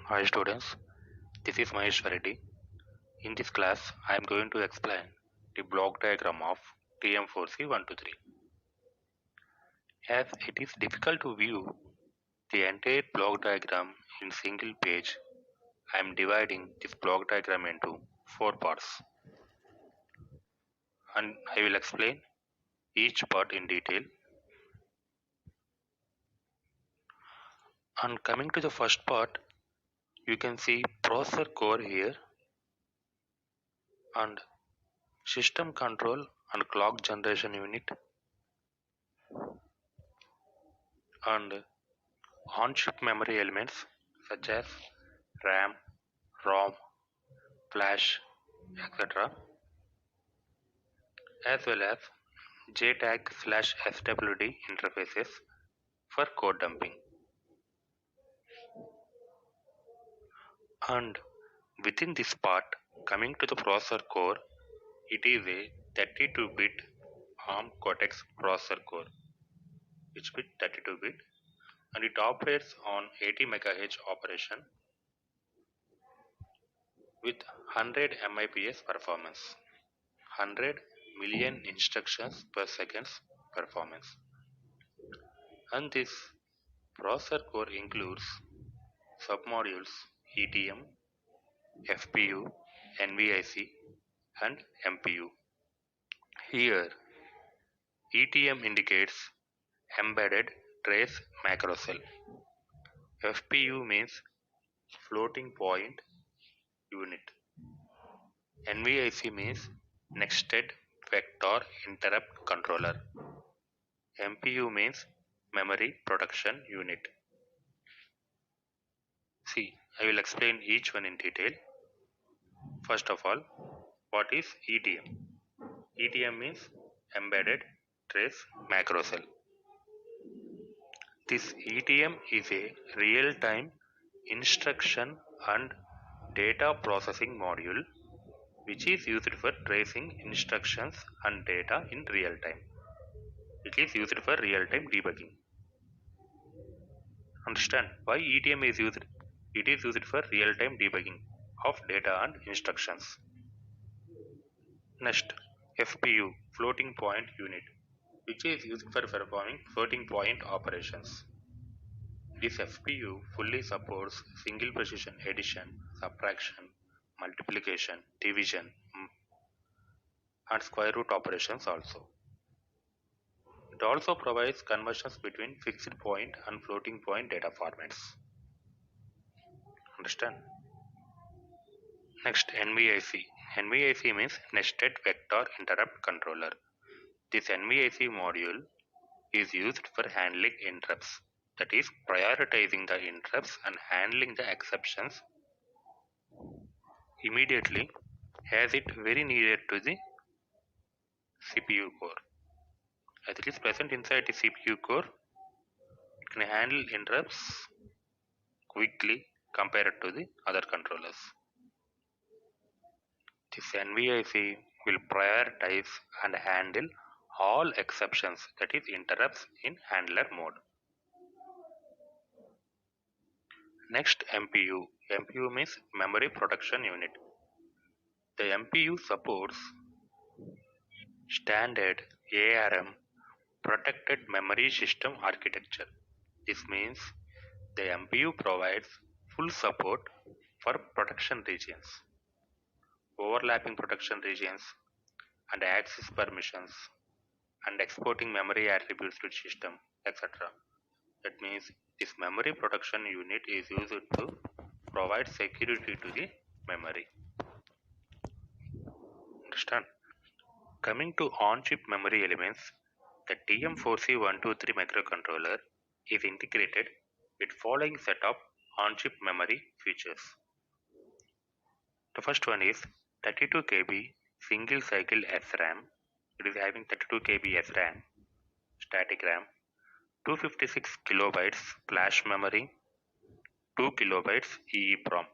Hi students, this is Mahesh Reddy. In this class, I am going to explain the block diagram of TM4C123. As it is difficult to view the entire block diagram in single page, I am dividing this block diagram into 4 parts, and I will explain each part in detail. And coming to the first part, you can see processor core here and system control and clock generation unit and on-chip memory elements such as RAM, ROM, flash, etc., as well as JTAG/SWD interfaces for code dumping. And within this part, coming to the processor core, it is a 32-bit ARM Cortex processor core, which bit 32-bit, and it operates on 80 MHz operation with 100 MIPS performance, 100 million instructions per second performance. And this processor core includes submodules ETM, FPU, NVIC, and MPU. Here, ETM indicates embedded trace macro cell. FPU means floating point unit. NVIC means nested vector interrupt controller. MPU means memory protection unit. See, I will explain each one in detail. First of all, what is ETM? ETM means embedded trace macro cell. This ETM is a real-time instruction and data processing module which is used for tracing instructions and data in real time. It is used for real-time debugging. Understand why ETM is used? It is used for real-time debugging of data and instructions. Next, FPU, floating point unit, which is used for performing floating point operations. This FPU fully supports single precision addition, subtraction, multiplication, division, and square root operations also. It also provides conversions between fixed point and floating point data formats. Understand? Next, NVIC. NVIC means Nested Vector Interrupt Controller. This NVIC module is used for handling interrupts, that is, prioritizing the interrupts and handling the exceptions immediately as it very needed to the CPU core. As it is present inside the CPU core, it can handle interrupts quickly compared to the other controllers. This NVIC will prioritize and handle all exceptions, that is interrupts, in handler mode. Next, MPU. MPU means Memory Protection Unit. The MPU supports standard ARM Protected Memory System architecture. This means the MPU provides full support for protection regions, overlapping protection regions, and access permissions, and exporting memory attributes to system, etc. That means this memory protection unit is used to provide security to the memory. Understand? Coming to on-chip memory elements, the TM4C123 microcontroller is integrated with following set of on-chip memory features. The first one is 32 KB single cycle SRAM. It is having 32 KB SRAM, static RAM, 256 kilobytes flash memory, 2 kilobytes EEPROM,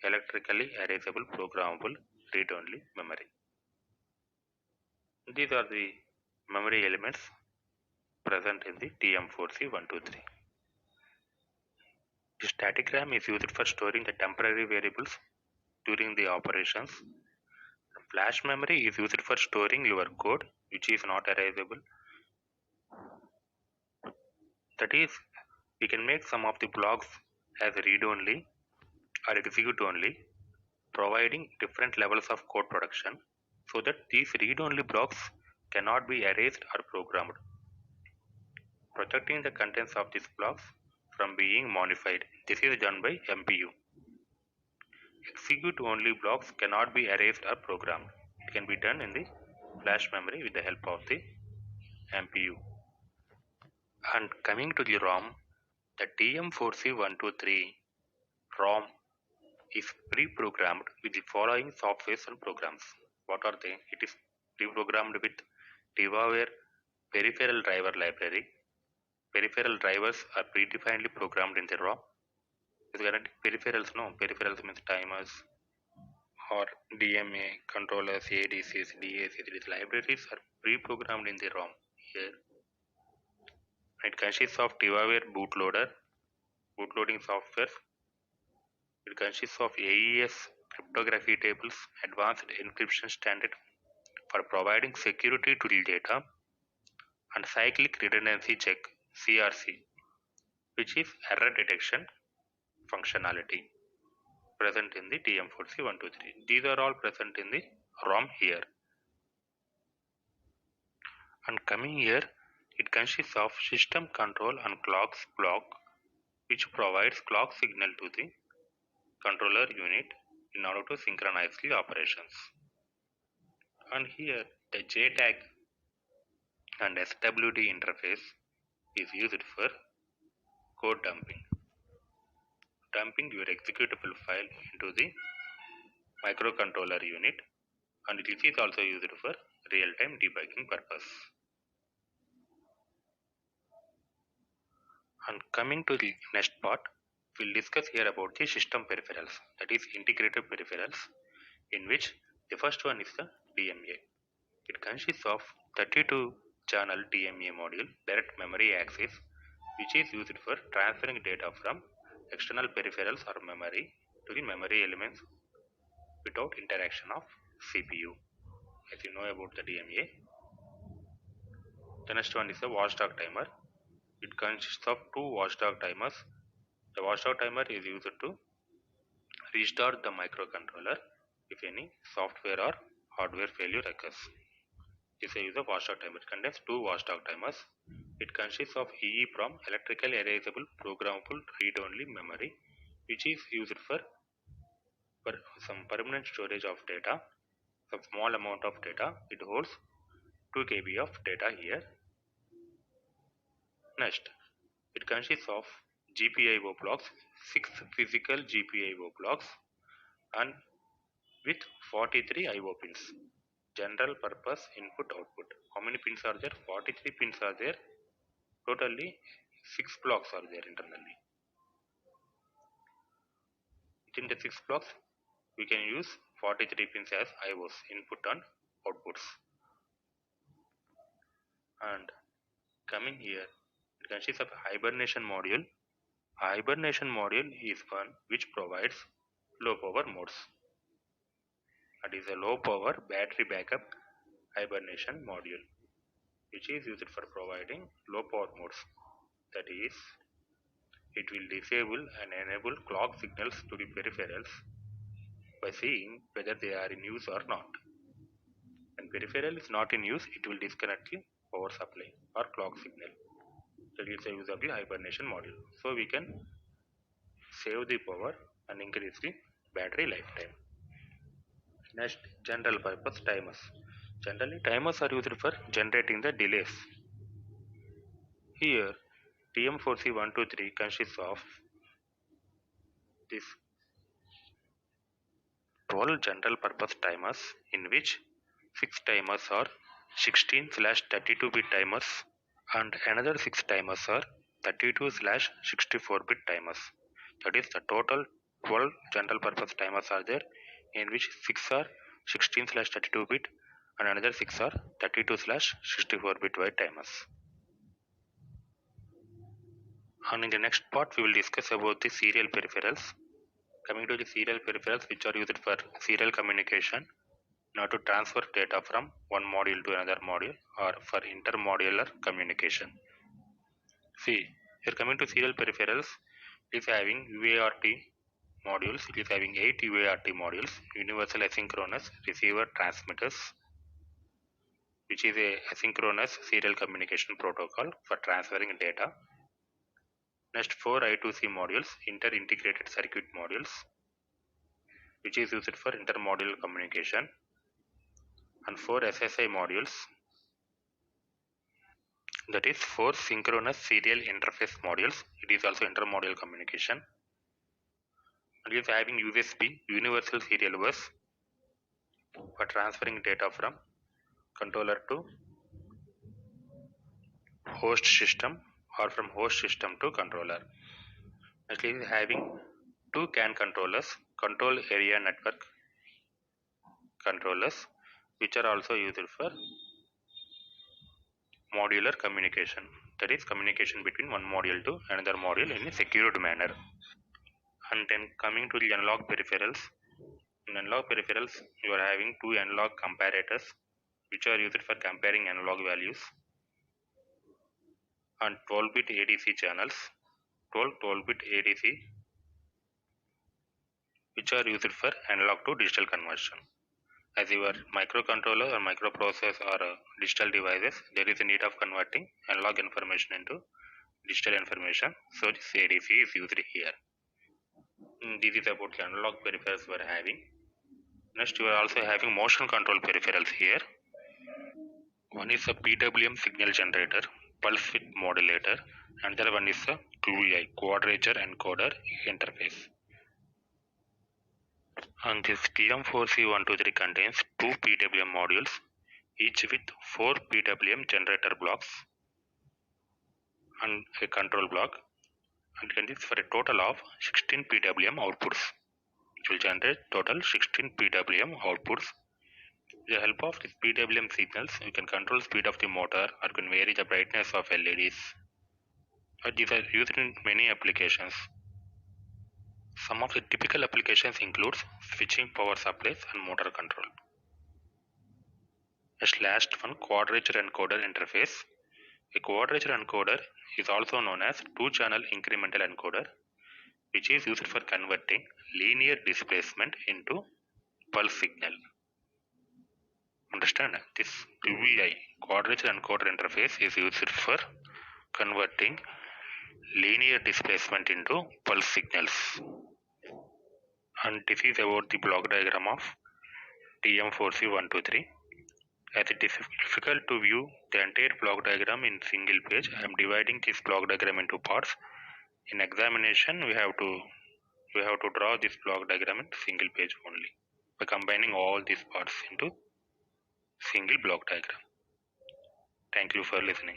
electrically erasable programmable read-only memory. These are the memory elements present in the TM4C123. The Static RAM is used for storing the temporary variables during the operations. Flash memory is used for storing your code which is not erasable. That is, we can make some of the blocks as read only or execute only, providing different levels of code protection so that these read only blocks cannot be erased or programmed, protecting the contents of these blocks from being modified. This is done by MPU. Execute only blocks cannot be erased or programmed. It can be done in the flash memory with the help of the MPU. And coming to the ROM, the TM4C123 ROM is pre-programmed with the following softwares and programs. What are they? It is pre-programmed with TivaWare peripheral driver library. Peripheral drivers are predefinedly programmed in the ROM. Peripherals, no, peripherals means timers or DMA, controllers, ADCs, DACs. These libraries are pre-programmed in the ROM here. It consists of TivaWare bootloader, bootloading software. It consists of AES cryptography tables, advanced encryption standard for providing security to the data, and cyclic redundancy check (CRC), which is error detection functionality present in the TM4C123. These are all present in the ROM here. And coming here, it consists of system control and clocks block, which provides clock signal to the controller unit in order to synchronize the operations. And here the JTAG and SWD interface is used for code dumping your executable file into the microcontroller unit, and this is also used for real-time debugging purpose. And coming to the next part, we'll discuss here about the system peripherals, that is integrated peripherals, in which the first one is the DMA. It consists of 32-channel DMA module, direct memory access, which is used for transferring data from external peripherals or memory to the memory elements without interaction of CPU. As you know about the DMA. The next one is the watchdog timer. It consists of two watchdog timers. The watchdog timer is used to restart the microcontroller if any software or hardware failure occurs. This is a watchdog timer. It contains two watchdog timers. It consists of EEPROM, electrically erasable programmable read-only memory, which is used for some permanent storage of data, some small amount of data. It holds 2 KB of data here. Next, it consists of GPIO blocks, 6 physical GPIO blocks, and with 43 IO pins. General purpose input output. How many pins are there? 43 pins are there. Totally 6 blocks are there internally. Within the 6 blocks, we can use 43 pins as IOs, input and outputs. And coming here, it consists of hibernation module. Hibernation module is one which provides low power modes. That is a low power battery backup hibernation module, which is used for providing low power modes. That is, it will disable and enable clock signals to the peripherals by seeing whether they are in use or not. When peripheral is not in use, it will disconnect the power supply or clock signal. That is the use of the hibernation module. So we can save the power and increase the battery lifetime. Next, general purpose timers. Generally, timers are used for generating the delays. Here, TM4C123 consists of this 12 general purpose timers, in which 6 timers are 16/32-bit timers and another 6 timers are 32/64-bit timers. That is, the total 12 general purpose timers are there, in which 6 are 16/32-bit and another 6 are 32/64-bit wide timers. And in the next part, we will discuss about the serial peripherals. Coming to the serial peripherals, which are used for serial communication, now to transfer data from one module to another module or for intermodular communication. See, here coming to serial peripherals, it is having UART modules. It is having 8 UART modules, universal asynchronous receiver transmitters, which is a asynchronous serial communication protocol for transferring data. Next, 4 I2C modules, inter-integrated circuit modules, which is used for intermodule communication, and 4 SSI modules, that is 4 synchronous serial interface modules. It is also intermodule communication. And it is having USB, universal serial bus, for transferring data from controller to host system or from host system to controller. Next, it is having 2 CAN controllers, control area network controllers, which are also used for modular communication, that is communication between one module to another module in a secured manner. And then coming to the analog peripherals, in analog peripherals you are having 2 analog comparators, which are used for comparing analog values, and 12-bit ADC channels, 12-bit ADC, which are used for analog to digital conversion. As your microcontroller or microprocessor or digital devices, there is a need of converting analog information into digital information, so this ADC is used here. This is about the analog peripherals we are having. Next, you are also having motion control peripherals here. One is a PWM signal generator, pulse width modulator, and the other one is a QEI, quadrature encoder interface. And this TM4C123 contains 2 PWM modules, each with 4 PWM generator blocks and a control block, and contains for a total of 16 PWM outputs. It will generate total 16 PWM outputs. With the help of these PWM signals, you can control speed of the motor or can vary the brightness of LEDs. These are used in many applications. Some of the typical applications include switching power supplies and motor control. Next, last one, quadrature encoder interface. A quadrature encoder is also known as 2-channel incremental encoder, which is used for converting linear displacement into pulse signal. Understand? This QEI, quadrature encoder interface, is used for converting linear displacement into pulse signals. And this is about the block diagram of TM4C123. As it is difficult to view the entire block diagram in single page, I am dividing this block diagram into parts. In examination, we have to draw this block diagram in single page only by combining all these parts into single block diagram. Thank you for listening.